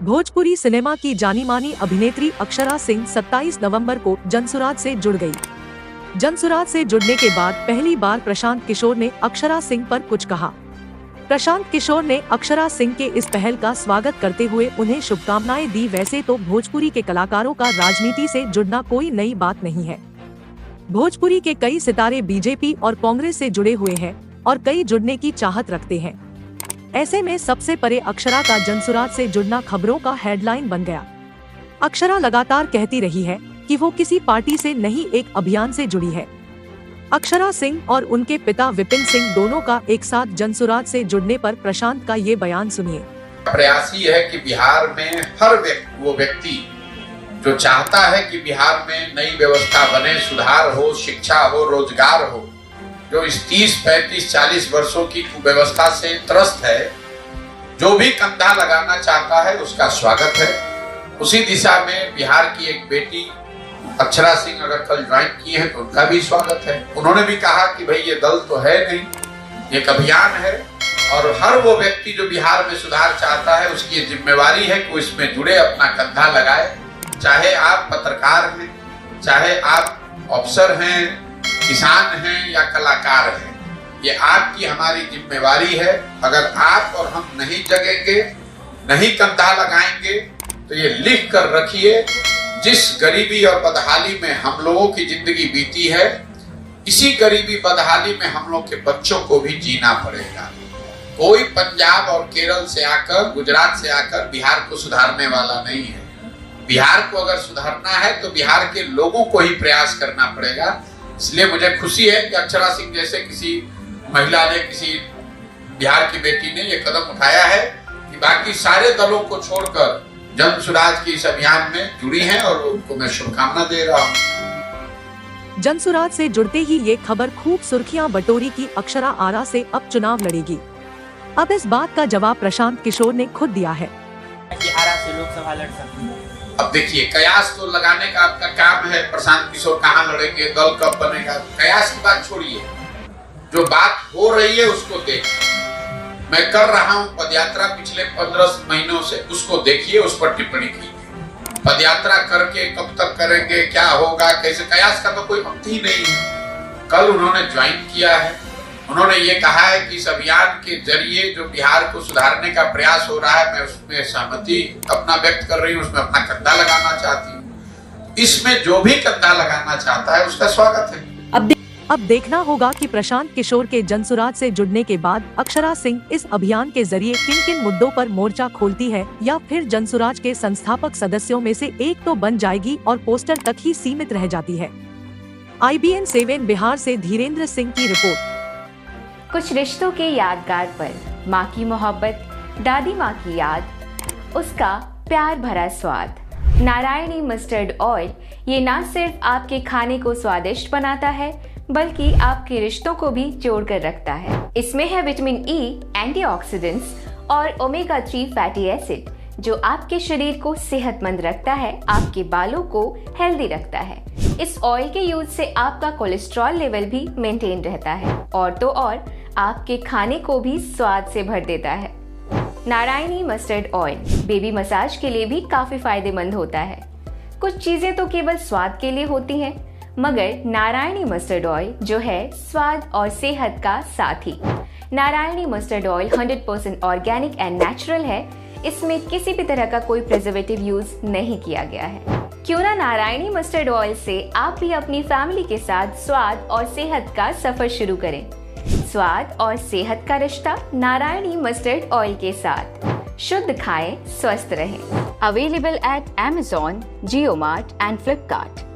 Bhojpuri cinema की जानी मानी अभिनेत्री अक्षरा सिंह 27 नवंबर को जनसुराज से जुड़ गई। जनसुराज से जुड़ने के बाद पहली बार प्रशांत किशोर ने अक्षरा सिंह पर कुछ कहा। प्रशांत किशोर ने अक्षरा सिंह के इस पहल का स्वागत करते हुए उन्हें शुभकामनाएं दी। वैसे तो भोजपुरी के कलाकारों का राजनीति से जुड़ना कोई नई बात नहीं है। भोजपुरी के कई सितारे बीजेपी और कांग्रेस से जुड़े हुए हैं और कई जुड़ने की चाहत रखते हैं। ऐसे में सबसे परे अक्षरा का जनसुराज से जुड़ना खबरों का हेडलाइन बन गया। अक्षरा लगातार कहती रही है कि वो किसी पार्टी से नहीं, एक अभियान से जुड़ी है। अक्षरा सिंह और उनके पिता विपिन सिंह दोनों का एक साथ जनसुराज से जुड़ने पर प्रशांत का ये बयान सुनिए। प्रयास ही है कि बिहार में हर वो व्यक्ति जो चाहता है कि बिहार में नई व्यवस्था बने, सुधार हो, शिक्षा हो, रोजगार हो, जो इस 30, 35, 40 वर्षों की कुव्यवस्था से त्रस्त है, जो भी कंधा लगाना चाहता है उसका स्वागत है। उसी दिशा में बिहार की एक बेटी अक्षरा सिंह अगर कल ज्वाइन की है तो उनका भी स्वागत है। उन्होंने भी कहा कि भाई ये दल तो है नहीं, एक अभियान है और हर वो व्यक्ति जो बिहार में सुधार चाहता है उसकी ये जिम्मेवारी है कि वो इसमें जुड़े, अपना कंधा लगाए। चाहे आप पत्रकार हैं, चाहे आप अफसर हैं, किसान हैं या कलाकार हैं, ये आपकी हमारी जिम्मेवारी है। अगर आप और हम नहीं जगेंगे, नहीं कंधा लगाएंगे तो ये लिख कर रखिए, जिस गरीबी और बदहाली में हम लोगों की जिंदगी बीती है, इसी गरीबी बदहाली में हम लोग के बच्चों को भी जीना पड़ेगा। कोई पंजाब और केरल से आकर, गुजरात से आकर बिहार को सुधारने वाला नहीं है। बिहार को अगर सुधारना है तो बिहार के लोगों को ही प्रयास करना पड़ेगा। इसलिए मुझे खुशी है कि अक्षरा सिंह जैसे किसी महिला ने, किसी बिहार की बेटी ने ये कदम उठाया है कि बाकी सारे दलों को छोड़कर जनसुराज की इस अभियान में जुड़ी हैं और उनको मैं शुभकामना दे रहा हूँ। जनसुराज से जुड़ते ही ये खबर खूब सुर्खियां बटोरी कि अक्षरा आरा से अब चुनाव लड़ेगी। अब इस बात का जवाब प्रशांत किशोर ने खुद दिया है कि आरा से लोकसभा लड़ सकती है। अब देखिए, कयास तो लगाने का आपका काम है। प्रशांत किशोर कहाँ लड़ेंगे, दल कब बनेगा, कयास की बात छोड़िए, जो बात हो रही है उसको देखिए। मैं कर रहा हूँ पदयात्रा पिछले 15 महीनों से, उसको देखिए, उस पर टिप्पणी कीजिए। पदयात्रा करके कब तक करेंगे, क्या होगा, कैसे, कयास का तो कोई अंत ही नहीं है। कल उन्होंने ज्वाइन किया है, उन्होंने ये कहा है कि इस अभियान के जरिए जो बिहार को सुधारने का प्रयास हो रहा है, मैं उसमें सहमति अपना व्यक्त कर रही हूँ, उसमें अपना कंधा लगाना चाहती हूँ। इसमें जो भी कंधा लगाना चाहता है उसका स्वागत है। अब देखना होगा कि प्रशांत किशोर के जनसुराज से जुड़ने के बाद अक्षरा सिंह इस अभियान के जरिए किन किन मुद्दों पर मोर्चा खोलती है, या फिर जनसुराज के संस्थापक सदस्यों में से एक तो बन जाएगी और पोस्टर तक ही सीमित रह जाती है। IBN 7 बिहार से धीरेन्द्र सिंह की रिपोर्ट। कुछ रिश्तों के यादगार पल, माँ की मोहब्बत, दादी माँ की याद, उसका प्यार भरा स्वाद। नारायणी मस्टर्ड ऑयल ये ना सिर्फ आपके खाने को स्वादिष्ट बनाता है बल्कि आपके रिश्तों को भी जोड़ कर रखता है। इसमें है विटामिन ई, एंटीऑक्सीडेंट्स और ओमेगा 3 फैटी एसिड जो आपके शरीर को सेहतमंद रखता है, आपके बालों को हेल्दी रखता है। इस ऑयल के यूज से आपका कोलेस्ट्रॉल लेवल भी मेंटेन रहता है और तो और आपके खाने को भी स्वाद से भर देता है। Narayani mustard oil baby massage के लिए भी काफी फायदेमंद होता है। कुछ चीजें तो केवल स्वाद के लिए होती हैं, मगर नारायणी मस्टर्ड ऑयल जो है स्वाद और सेहत का साथी। Narayani mustard oil 100% organic and natural है। इसमें किसी भी तरह का कोई प्रिजर्वेटिव यूज नहीं किया गया है। क्यों ना नारायणी मस्टर्ड ऑयल से आप भी अपनी फैमिली के साथ स्वाद और सेहत का सफर शुरू करें। स्वाद और सेहत का रिश्ता नारायणी मस्टर्ड ऑयल के साथ। शुद्ध खाएं, स्वस्थ रहें। Available at Amazon, JioMart and Flipkart।